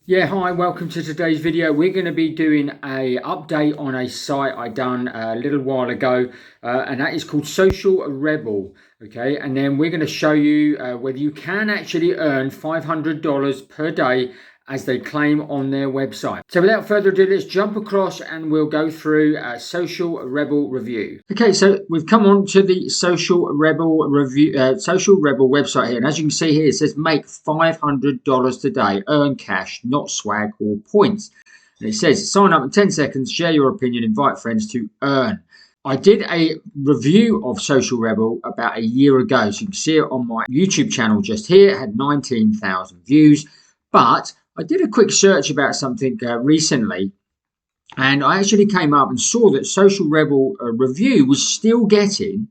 Yeah, hi, welcome to today's video. We're going to be doing a update on a site I done a little while ago, and that is called Social Rebel. Okay, and then we're going to show you whether you can actually earn $500 per day as they claim on their website. So without further ado, let's jump across and we'll go through a Social Rebel review. Okay, so we've come on to the Social Rebel review, Social Rebel website here, and as you can see here, it says make $500 today, earn cash, not swag or points. And it says sign up in 10 seconds, share your opinion, invite friends to earn. I did a review of Social Rebel about a year ago, so you can see it on my YouTube channel just here. It had 19,000 views, but I did a quick search about something recently, and I actually came up and saw that Social Rebel review was still getting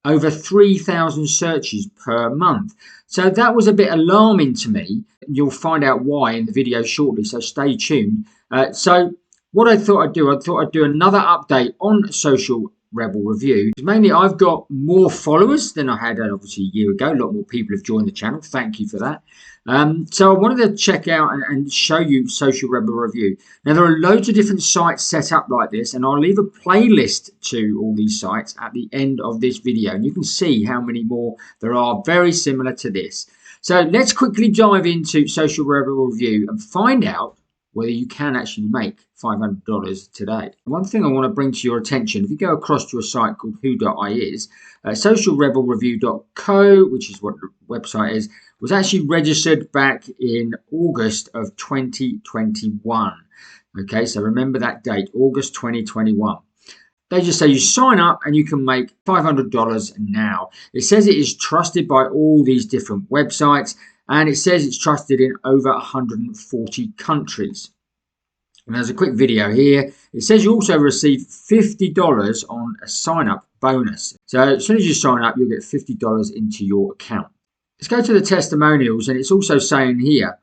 over 3,000 searches per month. So that was a bit alarming to me. You'll find out why in the video shortly, so stay tuned. So what I thought I'd do another update on Social Rebel review. Mainly I've got more followers than I had obviously a year ago. A lot more people have joined the channel. Thank you for that. So I wanted to check out and show you Social Rebel review. Now there are loads of different sites set up like this, and I'll leave a playlist to all these sites at the end of this video, and you can see how many more there are very similar to this. So let's quickly dive into Social Rebel review and find out whether you can actually make $500 today. One thing I want to bring to your attention, if you go across to a site called who.is, socialrebelreview.co, which is what the website is, was actually registered back in August of 2021. Okay, so remember that date, August 2021. They just say you sign up and you can make $500 now. It says it is trusted by all these different websites, and it says it's trusted in over 140 countries. And there's a quick video here. It says you also receive $50 on a sign-up bonus. So as soon as you sign up, you'll get $50 into your account. Let's go to the testimonials, and it's also saying here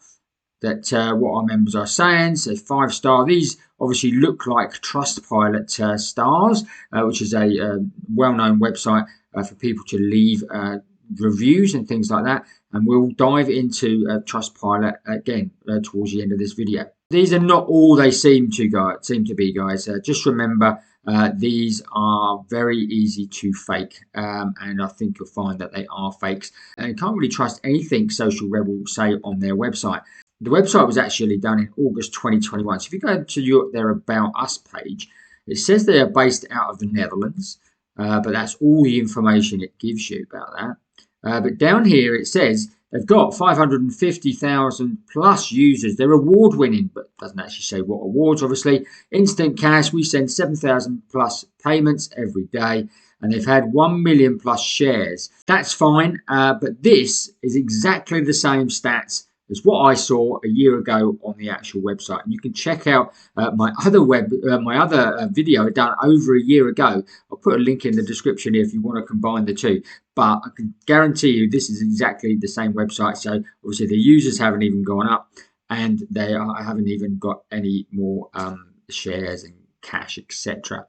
that what our members are saying. So 5-star. These obviously look like Trustpilot stars, which is a well-known website for people to leave reviews and things like that. And we'll dive into Trustpilot again towards the end of this video. These are not all they seem to be, guys. Just remember, these are very easy to fake, and I think you'll find that they are fakes. And you can't really trust anything Social Rebel say on their website. The website was actually done in August 2021. So if you go to their About Us page, it says they are based out of the Netherlands, but that's all the information it gives you about that. But down here it says they've got 550,000 plus users. They're award winning, but doesn't actually say what awards, obviously. Instant cash, we send 7,000 plus payments every day. And they've had 1 million plus shares. That's fine, but this is exactly the same stats as what I saw a year ago on the actual website. And you can check out my other video I done over a year ago. I'll put a link in the description here if you want to combine the two. But I can guarantee you this is exactly the same website. So obviously the users haven't even gone up, and they haven't even got any more shares and cash, etc.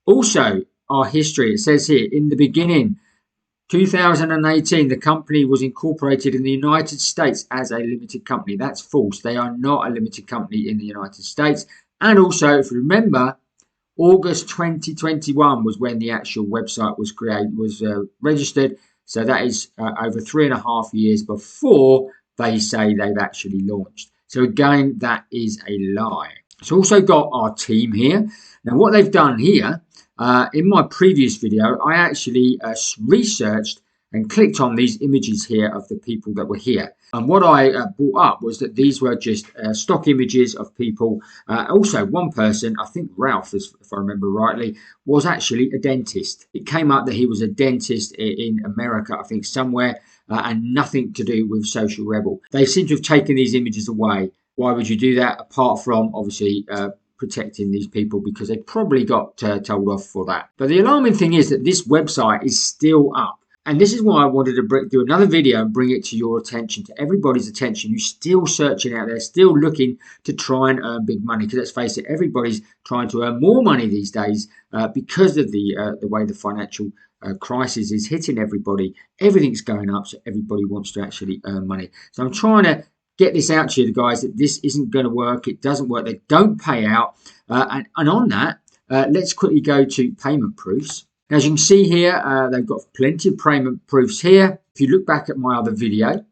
Also, our history, it says here, in the beginning, 2018, the company was incorporated in the United States as a limited company. That's false. They are not a limited company in the United States. And also, if you remember, August 2021 was when the actual website was registered. So that is over 3.5 years before they say they've actually launched. So again, that is a lie. It's also got our team here. Now, what they've done here, in my previous video, I actually researched and clicked on these images here of the people that were here. And what I brought up was that these were just stock images of people. Also, one person, I think Ralph, if I remember rightly, was actually a dentist. It came up that he was a dentist in America, I think somewhere, and nothing to do with Social Rebel. They seem to have taken these images away. Why would you do that? Apart from, obviously, protecting these people, because they probably got told off for that. But the alarming thing is that this website is still up. And this is why I wanted to do another video and bring it to your attention, to everybody's attention who's still searching out there, still looking to try and earn big money. Because let's face it, everybody's trying to earn more money these days because of the way the financial crisis is hitting everybody. Everything's going up, so everybody wants to actually earn money. So I'm trying to get this out to you guys, that this isn't going to work. It doesn't work. They don't pay out. And on that, let's quickly go to payment proofs. As you can see here, they've got plenty of payment proofs here. If you look back at my other video,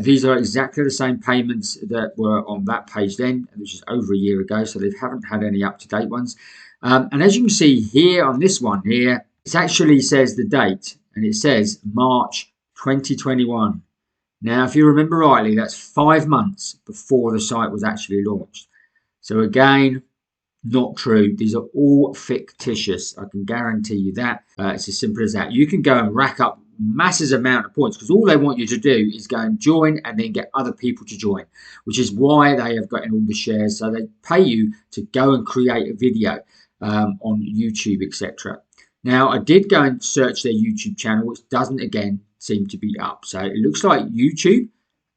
these are exactly the same payments that were on that page then, which is over a year ago, so they haven't had any up-to-date ones. And as you can see here on this one here, it actually says the date, and it says March 2021. Now, if you remember rightly, that's 5 months before the site was actually launched. So again, not true. These are all fictitious. I can guarantee you that. It's as simple as that. You can go and rack up massive amount of points because all they want you to do is go and join and then get other people to join, which is why they have gotten all the shares. So they pay you to go and create a video on YouTube, etc. Now, I did go and search their YouTube channel, which doesn't again seem to be up. So it looks like YouTube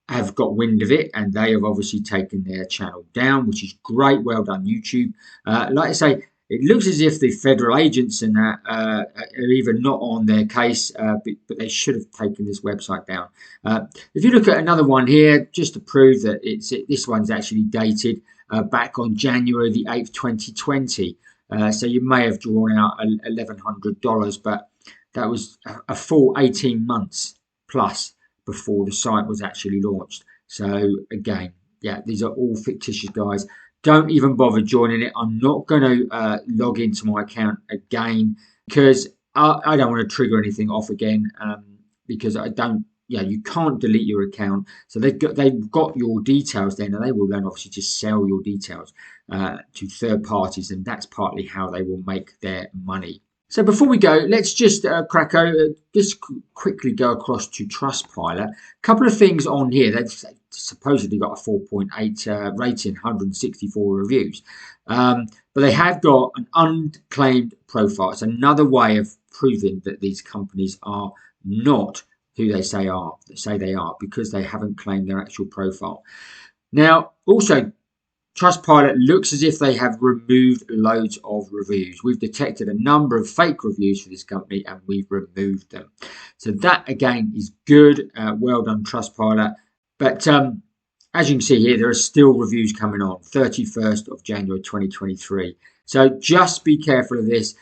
have got wind of it, and they have obviously taken their channel down, which is great. Well done, YouTube. Like I say, it looks as if the federal agents and that are even not on their case, but they should have taken this website down. If you look at another one here, just to prove that this one's actually dated back on January the 8th, 2020. So you may have drawn out $1,100, but that was a full 18 months plus before the site was actually launched. So again, yeah, these are all fictitious, guys. Don't even bother joining it. I'm not going to log into my account again because I don't want to trigger anything off again because I don't. Yeah, you can't delete your account. So they've got your details then, and they will then obviously just sell your details to third parties, and that's partly how they will make their money. So before we go, let's just just quickly go across to Trustpilot. A couple of things on here. They've supposedly got a 4.8 rating, 164 reviews. But they have got an unclaimed profile. It's another way of proving that these companies are not who they say they are, because they haven't claimed their actual profile. Now, also, Trustpilot looks as if they have removed loads of reviews. We've detected a number of fake reviews for this company and we've removed them. So that again is good. Well done, Trustpilot. But as you can see here, there are still reviews coming on 31st of January 2023. So just be careful of this.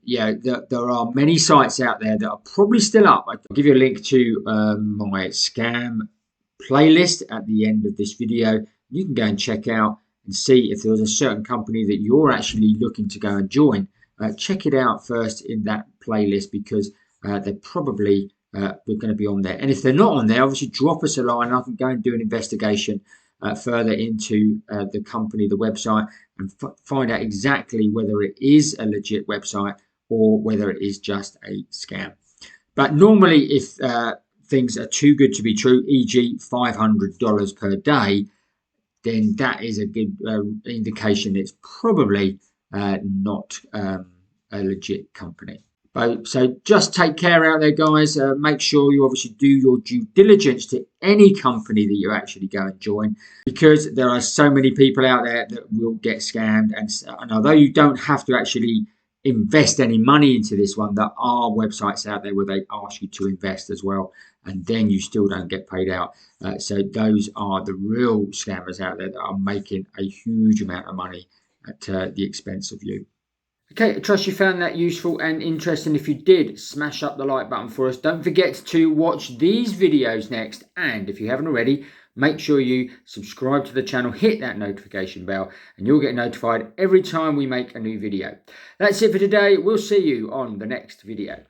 Yeah, there are many sites out there that are probably still up. I'll give you a link to my scam playlist at the end of this video. You can go and check out and see if there's a certain company that you're actually looking to go and join. Check it out first in that playlist because they're probably going to be on there. And if they're not on there, obviously drop us a line. I can go and do an investigation further into the company, the website, and find out exactly whether it is a legit website or whether it is just a scam. But normally, if things are too good to be true, e.g. $500 per day, then that is a good indication it's probably not a legit company. So just take care out there, guys. Make sure you obviously do your due diligence to any company that you actually go and join, because there are so many people out there that will get scammed. And although you don't have to actually invest any money into this one, there are websites out there where they ask you to invest as well, and then you still don't get paid out. So those are the real scammers out there that are making a huge amount of money at the expense of you. Okay, I trust you found that useful and interesting. If you did, smash up the like button for us. Don't forget to watch these videos next. And if you haven't already, make sure you subscribe to the channel, hit that notification bell, and you'll get notified every time we make a new video. That's it for today. We'll see you on the next video.